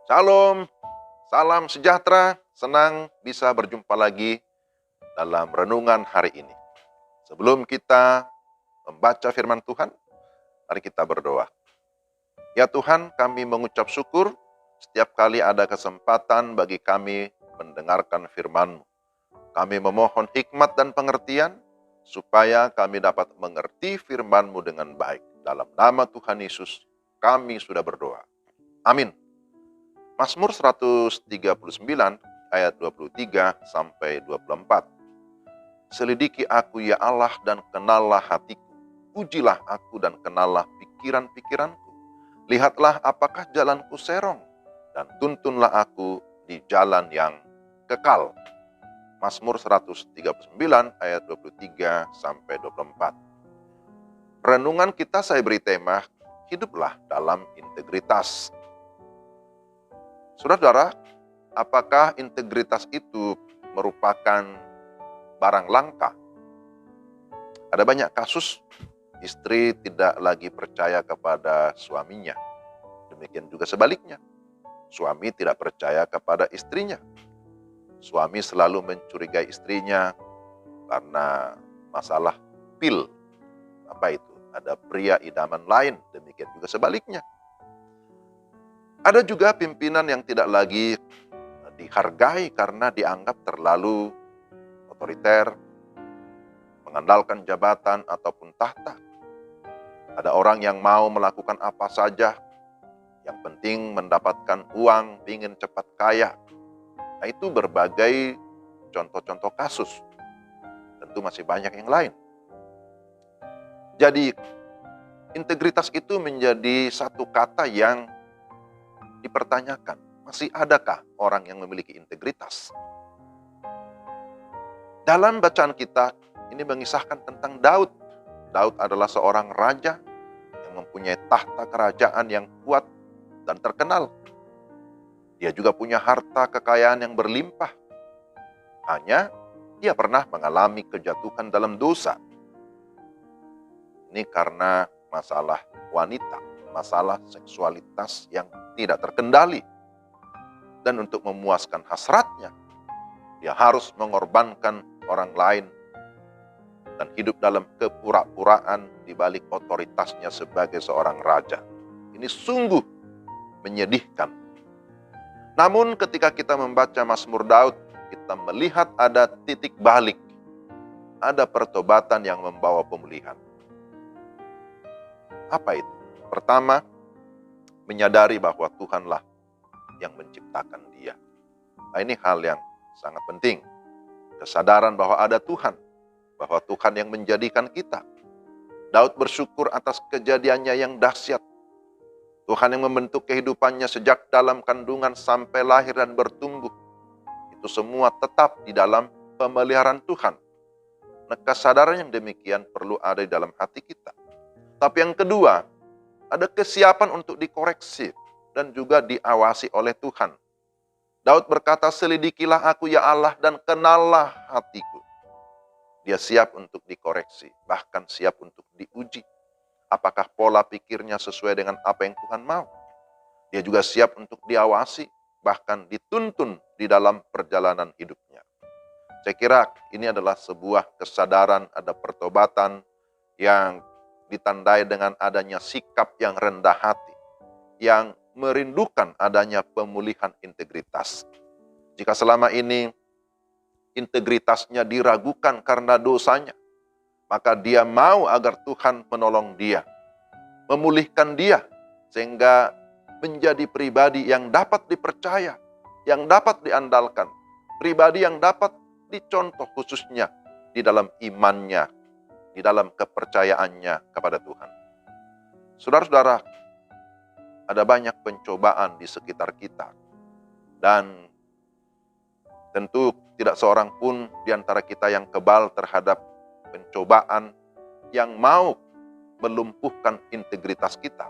Shalom, salam sejahtera, senang bisa berjumpa lagi dalam renungan hari ini. Sebelum kita membaca firman Tuhan, mari kita berdoa. Ya Tuhan, kami mengucap syukur setiap kali ada kesempatan bagi kami mendengarkan firman-Mu. Kami memohon hikmat dan pengertian supaya kami dapat mengerti firman-Mu dengan baik. Dalam nama Tuhan Yesus, kami sudah berdoa. Amin. Mazmur 139 ayat 23 sampai 24. Selidiki aku ya Allah dan kenallah hatiku. Ujilah aku dan kenallah pikiran-pikiranku. Lihatlah apakah jalanku serong dan tuntunlah aku di jalan yang kekal. Mazmur 139 ayat 23 sampai 24. Renungan kita saya beri tema, hiduplah dalam integritas. Saudara-saudara, apakah integritas itu merupakan barang langka? Ada banyak kasus istri tidak lagi percaya kepada suaminya. Demikian juga sebaliknya. Suami tidak percaya kepada istrinya. Suami selalu mencurigai istrinya karena masalah pil. Apa itu? Ada pria idaman lain. Demikian juga sebaliknya. Ada juga pimpinan yang tidak lagi dihargai karena dianggap terlalu otoriter, mengandalkan jabatan ataupun tahta. Ada orang yang mau melakukan apa saja, yang penting mendapatkan uang, ingin cepat kaya. Nah, itu berbagai contoh-contoh kasus. Tentu masih banyak yang lain. Jadi, integritas itu menjadi satu kata yang dipertanyakan. Masih adakah orang yang memiliki integritas? Dalam bacaan kita, ini mengisahkan tentang Daud. Daud adalah seorang raja yang mempunyai tahta kerajaan yang kuat dan terkenal. Dia juga punya harta kekayaan yang berlimpah. Hanya dia pernah mengalami kejatuhan dalam dosa. Ini karena masalah wanita, masalah seksualitas yang tidak terkendali. Dan untuk memuaskan hasratnya, dia harus mengorbankan orang lain dan hidup dalam kepura-puraan di balik otoritasnya sebagai seorang raja. Ini sungguh menyedihkan. Namun ketika kita membaca Mazmur Daud, kita melihat ada titik balik. Ada pertobatan yang membawa pemulihan. Apa itu? Pertama, menyadari bahwa Tuhanlah yang menciptakan dia. Nah, ini hal yang sangat penting. Kesadaran bahwa ada Tuhan. Bahwa Tuhan yang menjadikan kita. Daud bersyukur atas kejadiannya yang dahsyat. Tuhan yang membentuk kehidupannya sejak dalam kandungan sampai lahir dan bertumbuh. Itu semua tetap di dalam pemeliharaan Tuhan. Nah, kesadaran yang demikian perlu ada di dalam hati kita. Tapi yang kedua, ada kesiapan untuk dikoreksi dan juga diawasi oleh Tuhan. Daud berkata, selidikilah aku ya Allah dan kenallah hatiku. Dia siap untuk dikoreksi, bahkan siap untuk diuji. Apakah pola pikirnya sesuai dengan apa yang Tuhan mau? Dia juga siap untuk diawasi, bahkan dituntun di dalam perjalanan hidupnya. Saya kira ini adalah sebuah kesadaran, ada pertobatan yang ditandai dengan adanya sikap yang rendah hati, yang merindukan adanya pemulihan integritas. Jika selama ini integritasnya diragukan karena dosanya, maka dia mau agar Tuhan menolong dia, memulihkan dia, sehingga menjadi pribadi yang dapat dipercaya, yang dapat diandalkan, pribadi yang dapat dicontoh khususnya di dalam imannya, di dalam kepercayaannya kepada Tuhan. Saudara-saudara, ada banyak pencobaan di sekitar kita. Dan tentu tidak seorang pun di antara kita yang kebal terhadap pencobaan yang mau melumpuhkan integritas kita.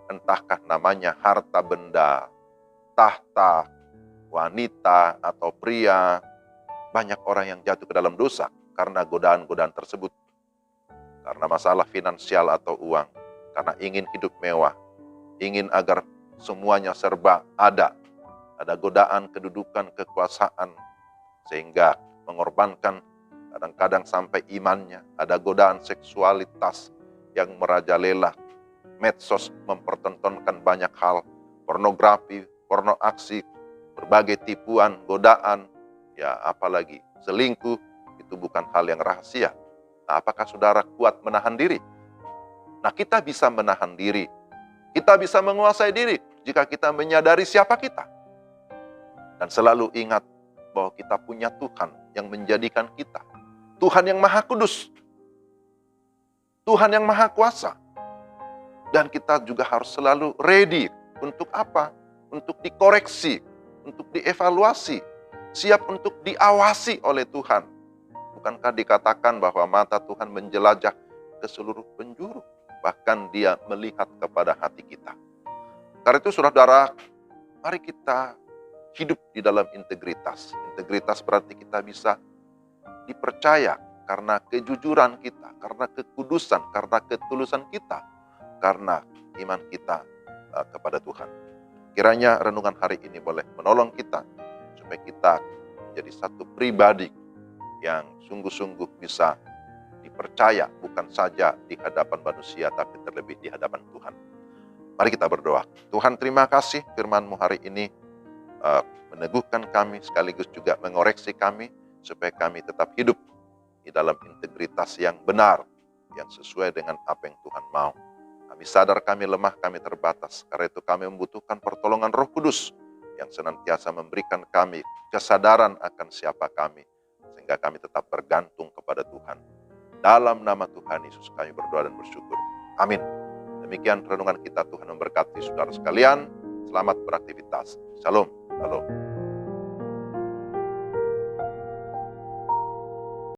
Entahkah namanya harta benda, tahta, wanita, atau pria. Banyak orang yang jatuh ke dalam dosa karena godaan-godaan tersebut. Karena masalah finansial atau uang. Karena ingin hidup mewah. Ingin agar semuanya serba ada. ada godaan kedudukan, kekuasaan, sehingga mengorbankan kadang-kadang sampai imannya. Ada godaan seksualitas yang merajalela. Medsos mempertontonkan banyak hal, pornografi, porno aksi, berbagai tipuan, godaan, ya apalagi selingkuh, itu bukan hal yang rahasia. Nah, apakah saudara kuat menahan diri? Nah, kita bisa menahan diri. Kita bisa menguasai diri jika kita menyadari siapa kita. Dan selalu ingat bahwa kita punya Tuhan yang menjadikan kita. Tuhan yang Maha Kudus. Tuhan yang Maha Kuasa. Dan kita juga harus selalu ready. Untuk apa? Untuk dikoreksi, untuk dievaluasi, siap untuk diawasi oleh Tuhan. Bukankah dikatakan bahwa mata Tuhan menjelajah ke seluruh penjuru? Bahkan Dia melihat kepada hati kita. Karena itu saudara, mari kita hidup di dalam integritas. Integritas berarti kita bisa dipercaya karena kejujuran kita, karena kekudusan, karena ketulusan kita, karena iman kita kepada Tuhan. Kiranya renungan hari ini boleh menolong kita supaya kita menjadi satu pribadi yang sungguh-sungguh bisa dipercaya, bukan saja di hadapan manusia tapi terlebih di hadapan Tuhan. Mari kita berdoa. Tuhan, terima kasih firman-Mu hari ini meneguhkan kami, sekaligus juga mengoreksi kami supaya kami tetap hidup di dalam integritas yang benar, yang sesuai dengan apa yang Tuhan mau. Kami sadar kami lemah, kami terbatas. Karena itu kami membutuhkan pertolongan Roh Kudus yang senantiasa memberikan kami kesadaran akan siapa kami, sehingga kami tetap bergantung kepada Tuhan. Dalam nama Tuhan Yesus kami berdoa dan bersyukur. Amin. Demikian renungan kita. Tuhan memberkati saudara sekalian. Selamat beraktivitas. Shalom. Shalom.